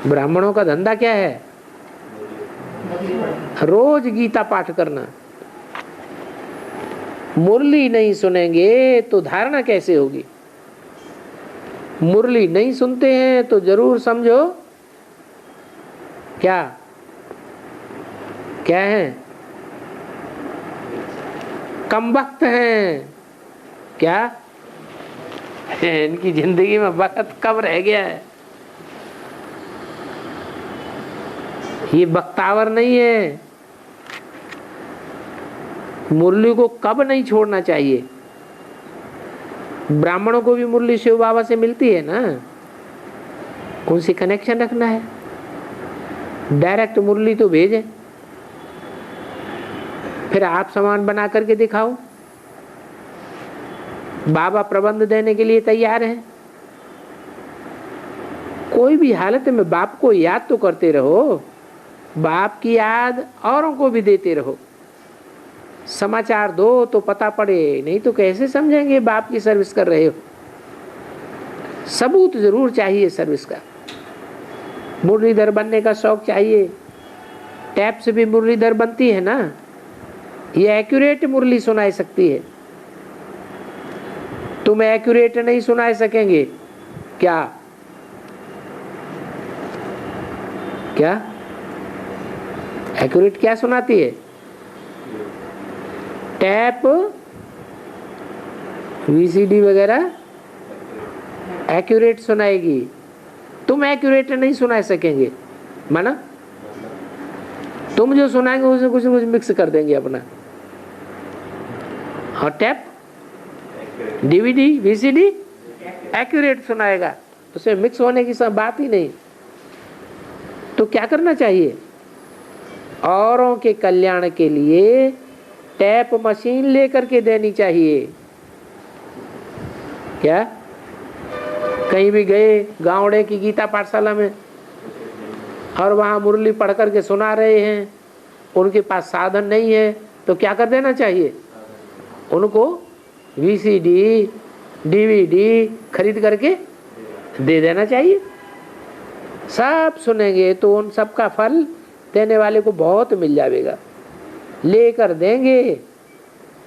ब्राह्मणों का धंधा क्या है? रोज गीता पाठ करना। मुरली नहीं सुनेंगे तो धारणा कैसे होगी? मुरली नहीं सुनते हैं तो जरूर समझो क्या है? कमबख्त हैं। क्या इनकी जिंदगी में वक्त कब रह गया है? ये बख्तावर नहीं है। मुरली को कब नहीं छोड़ना चाहिए। ब्राह्मणों को भी मुरली शिव बाबा से मिलती है ना, उनसे कनेक्शन रखना है। डायरेक्ट मुरली तो भेजें, फिर आप सामान बना करके दिखाओ। बाबा प्रबंध देने के लिए तैयार हैं। कोई भी हालत में बाप को याद तो करते रहो। बाप की याद औरों को भी देते रहो। समाचार दो तो पता पड़े, नहीं तो कैसे समझेंगे बाप की सर्विस कर रहे हो। सबूत जरूर चाहिए सर्विस का। मुरलीधर बनने का शौक चाहिए, टैप से भी मुरलीधर बनती है ना, ये एक्यूरेट मुरली सुनाई सकती है। तुम एक्यूरेट नहीं सुनाई सकेंगे क्या? क्या एक्यूरेट क्या सुनाती है? टैप, वीसीडी वगैरह एक्यूरेट सुनाएगी, तुम एक्यूरेट नहीं सुना सकेंगे। माना तुम जो सुनाएंगे उसमें कुछ न कुछ मिक्स कर देंगे अपना। और टैप, डीवीडी, वीसीडी एक्यूरेट सुनाएगा, उसमें मिक्स होने की सब बात ही नहीं। तो क्या करना चाहिए? औरों के कल्याण के लिए टैप मशीन लेकर के देनी चाहिए। क्या कहीं भी गए गाँवड़े की गीता पाठशाला में और वहाँ मुरली पढ़ करके सुना रहे हैं, उनके पास साधन नहीं है, तो क्या कर देना चाहिए? उनको वीसीडी, डीवीडी खरीद करके दे देना चाहिए। सब सुनेंगे तो उन सब का फल देने वाले को बहुत मिल जाएगा। लेकर देंगे,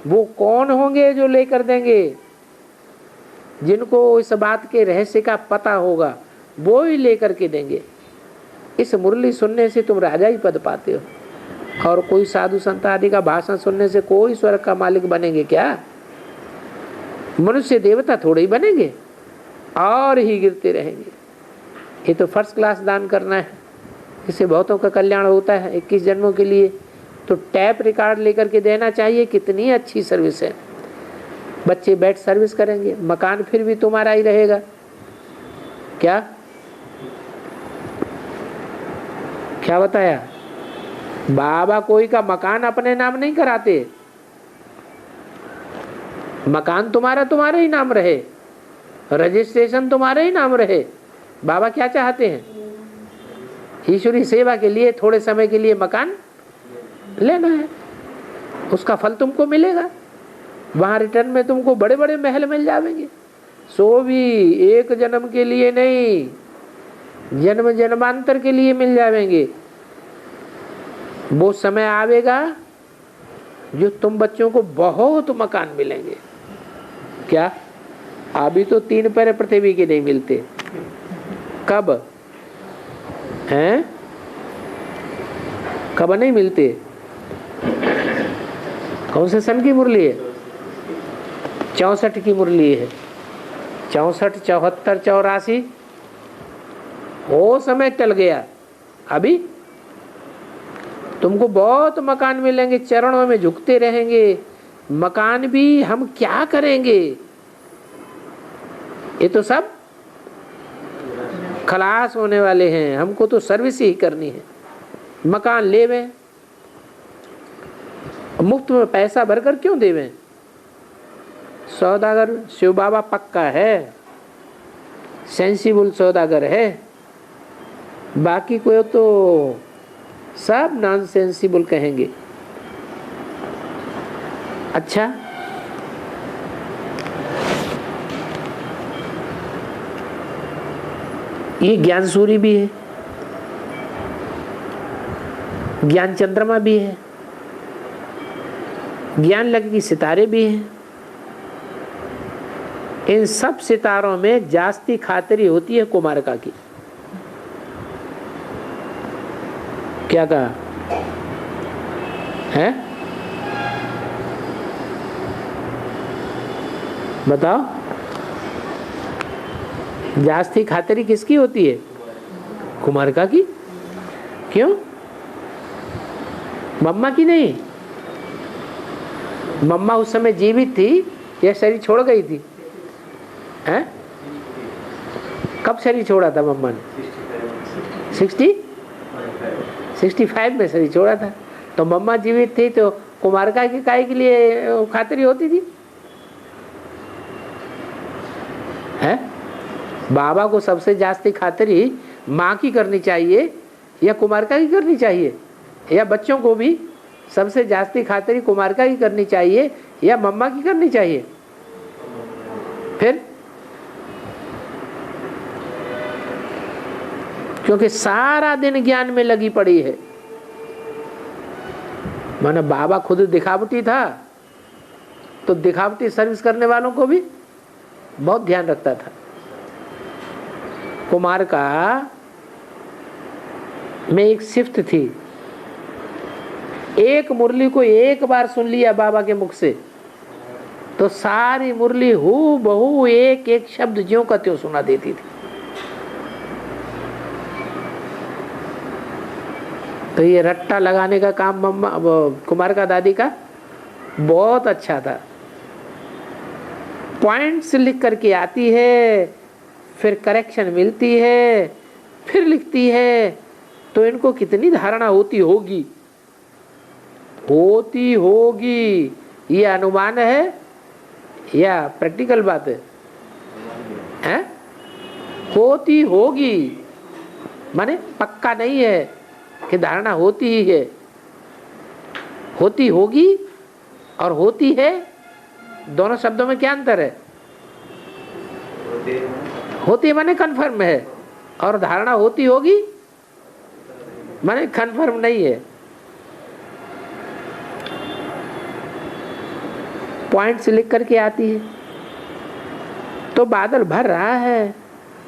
वो कौन होंगे जो लेकर देंगे? जिनको इस बात के रहस्य का पता होगा वो ही लेकर के देंगे। इस मुरली सुनने से तुम राजा ही पद पाते हो, और कोई साधु संत आदि का भाषण सुनने से कोई स्वर्ग का मालिक बनेंगे क्या? मनुष्य देवता थोड़े ही बनेंगे, और ही गिरते रहेंगे। ये तो फर्स्ट क्लास दान करना है, इससे बहुतों का कल्याण होता है 21 जन्मों के लिए। तो टैप रिकॉर्ड लेकर के देना चाहिए। कितनी अच्छी सर्विस है। बच्चे बैठ सर्विस करेंगे, मकान फिर भी तुम्हारा ही रहेगा। क्या क्या बताया? बाबा कोई का मकान अपने नाम नहीं कराते, मकान तुम्हारा तुम्हारे ही नाम रहे, रजिस्ट्रेशन तुम्हारे ही नाम रहे। बाबा क्या चाहते हैं? ईश्वरी सेवा के लिए थोड़े समय के लिए मकान लेना है, उसका फल तुमको मिलेगा। वहां रिटर्न में तुमको बड़े बड़े महल मिल जाएंगे। सो भी एक जन्म के लिए नहीं, जन्म जन्मांतर के लिए मिल जाएंगे। वो समय आवेगा जो तुम बच्चों को बहुत मकान मिलेंगे। क्या अभी तो 3 पैर पृथ्वी के नहीं मिलते, कब हैं? कब नहीं मिलते? कौन से सन की मुरली है? 64 की मुरली है। 64, 74, 84 वो समय टल गया। अभी तुमको बहुत मकान मिलेंगे, चरणों में झुकते रहेंगे। मकान भी हम क्या करेंगे? ये तो सब खलास होने वाले हैं, हमको तो सर्विस ही करनी है। मकान लेवे, मुफ्त में पैसा भरकर क्यों देवे? सौदागर शिव बाबा पक्का है, सेंसिबल सौदागर है। बाकी कोई तो सब नॉन सेंसिबल कहेंगे। अच्छा, ये ज्ञान सूर्य भी है, ज्ञान चंद्रमा भी है, ज्ञान लग की सितारे भी हैं। इन सब सितारों में जास्ती खातिरी होती है कुमारिका की। क्या कहा है? बताओ, जास्ती खातिरी किसकी होती है? कुमारिका की। क्यों? मम्मा की नहीं। मम्मा उस समय जीवित थी या शरीर छोड़ गई थी? हैं? कब शरीर छोड़ा था मम्मा ने? 65 में शरीर छोड़ा था। तो मम्मा जीवित थी तो कुमारिका की काय के लिए खातिरी होती थी? हैं? बाबा को सबसे जास्ती खातिरी माँ की करनी चाहिए, या कुमारिका की करनी चाहिए, या बच्चों को भी सबसे जास्ती खातिरी कुमारिका की करनी चाहिए या मम्मा की करनी चाहिए? फिर क्योंकि सारा दिन ज्ञान में लगी पड़ी है। माना बाबा खुद दिखावटी था तो दिखावटी सर्विस करने वालों को भी बहुत ध्यान रखता था। कुमारिका में एक शिफ्ट थी, एक मुरली को एक बार सुन लिया बाबा के मुख से तो सारी मुरली हू बहू एक एक शब्द ज्यों का त्यों सुना देती थी। तो ये रट्टा लगाने का काम मम्मा कुमारिका दादी का बहुत अच्छा था। पॉइंट्स लिख करके आती है, फिर करेक्शन मिलती है, फिर लिखती है, तो इनको कितनी धारणा होती होगी ये अनुमान है या प्रैक्टिकल बात है? हैं? होती होगी माने पक्का नहीं है कि धारणा होती ही है। होती होगी और होती है, दोनों शब्दों में क्या अंतर है? होती माने कन्फर्म है और धारणा होती होगी माने कन्फर्म नहीं है। पॉइंट्स लिख करके आती है। तो बादल भर रहा है,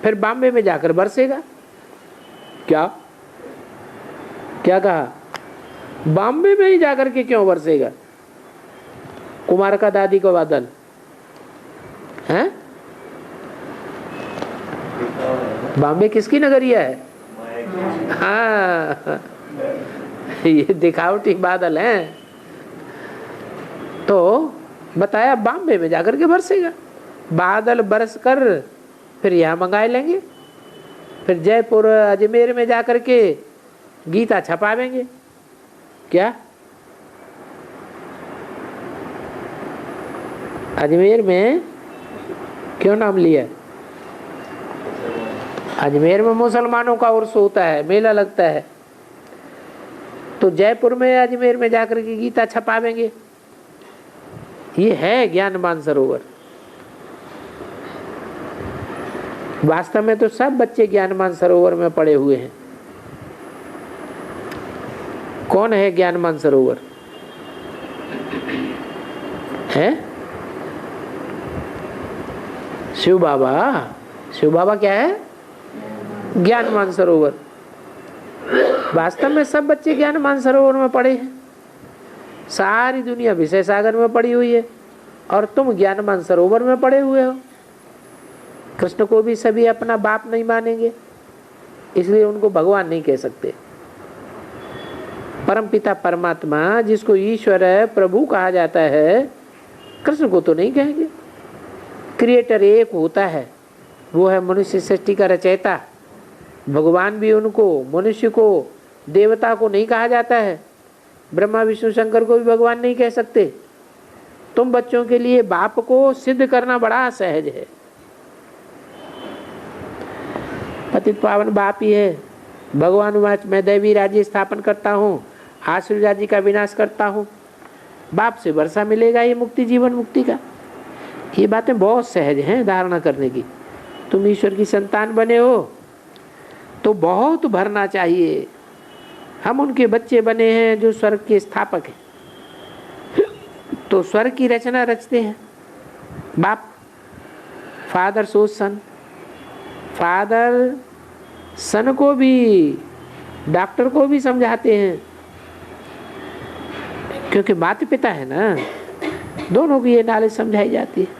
फिर बॉम्बे में जाकर बरसेगा। क्या क्या कहा? बॉम्बे में ही जाकर के क्यों बरसेगा कुमारिका दादी को बादल? हैं? बॉम्बे किसकी नगरिया है? हाँ, ये दिखावटी बादल हैं। तो बताया बॉम्बे में जाकर के बरसेगा। बादल बरस कर फिर यहाँ मंगाए लेंगे, फिर जयपुर अजमेर में जाकर के गीता छपावेंगे। क्या अजमेर में क्यों नाम लिया? अजमेर में मुसलमानों का उर्स होता है, मेला लगता है, तो जयपुर में अजमेर में जाकर के गीता छपावेंगे। ये है ज्ञान मानसरोवर। वास्तव में तो सब बच्चे ज्ञान मानसरोवर में पड़े हुए हैं। कौन है ज्ञान मानसरोवर? है शिव बाबा। शिव बाबा क्या है? ज्ञान मानसरोवर। वास्तव में सब बच्चे ज्ञान मानसरोवर में पड़े हैं। सारी दुनिया विषय सागर में पड़ी हुई है और तुम ज्ञान मानसरोवर में पड़े हुए हो। कृष्ण को भी सभी अपना बाप नहीं मानेंगे, इसलिए उनको भगवान नहीं कह सकते। परमपिता परमात्मा जिसको ईश्वर प्रभु कहा जाता है, कृष्ण को तो नहीं कहेंगे। क्रिएटर एक होता है, वो है मनुष्य सृष्टि का रचयिता। भगवान भी उनको, मनुष्य को, देवता को नहीं कहा जाता है। ब्रह्मा विष्णु शंकर को भी भगवान नहीं कह सकते। तुम बच्चों के लिए बाप को सिद्ध करना बड़ा सहज है। पतित पावन बाप ही है। भगवान वाच मैं दैवी राज्य स्थापन करता हूँ, आसुरी राज्य का विनाश करता हूँ। बाप से वर्षा मिलेगा, ये मुक्ति, जीवन मुक्ति का। ये बातें बहुत सहज हैं धारणा करने की। तुम ईश्वर की संतान बने हो तो बहुत भरना चाहिए। हम उनके बच्चे बने हैं जो स्वर्ग के स्थापक हैं, तो स्वर्ग की रचना रचते हैं। बाप, फादर सोच सन, फादर सन को भी, डॉक्टर को भी समझाते हैं, क्योंकि माता पिता है ना, दोनों की ये नॉलेज समझाई जाती है।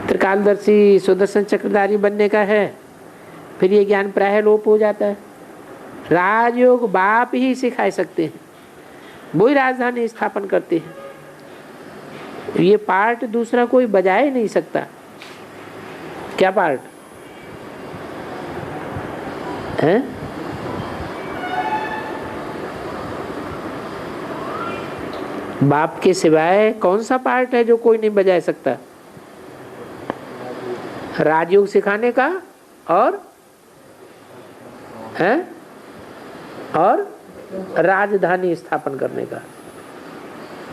त्रिकालदर्शी सुदर्शन चक्रधारी बनने का है, फिर ये ज्ञान प्राय लोप हो जाता है। राजयोग बाप ही सिखा सकते हैं, वही राजधानी स्थापन करते हैं। ये पार्ट दूसरा कोई बजा ही नहीं सकता। क्या पार्ट है? बाप के सिवाय कौन सा पार्ट है जो कोई नहीं बजा सकता? राजयोग सिखाने का और है और राजधानी स्थापन करने का।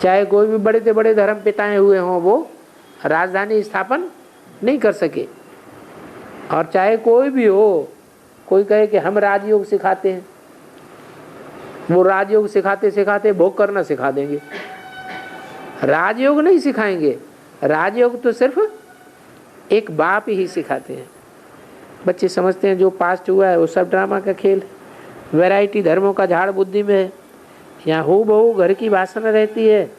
चाहे कोई भी बड़े से बड़े धर्म पिताएं हुए हों, वो राजधानी स्थापन नहीं कर सके। और चाहे कोई भी हो, कोई कहे कि हम राजयोग सिखाते हैं, वो राजयोग सिखाते सिखाते भोग करना सिखा देंगे। राजयोग नहीं सिखाएंगे, राजयोग तो सिर्फ एक बाप ही सिखाते हैं। बच्चे समझते हैं जो पास्ट हुआ है वो सब ड्रामा का खेल। वैरायटी धर्मों का झाड़ बुद्धि में है। यहाँ हो बहू घर की वासना रहती है,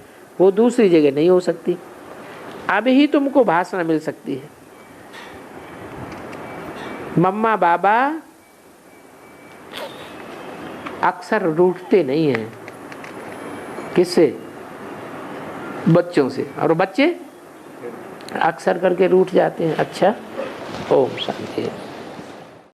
वो दूसरी जगह नहीं हो सकती। अब ही तुमको भाषण मिल सकती है। मम्मा बाबा अक्सर रूठते नहीं हैं। किससे? बच्चों से। और बच्चे अक्सर करके रूठ जाते हैं। अच्छा, ओम शांति।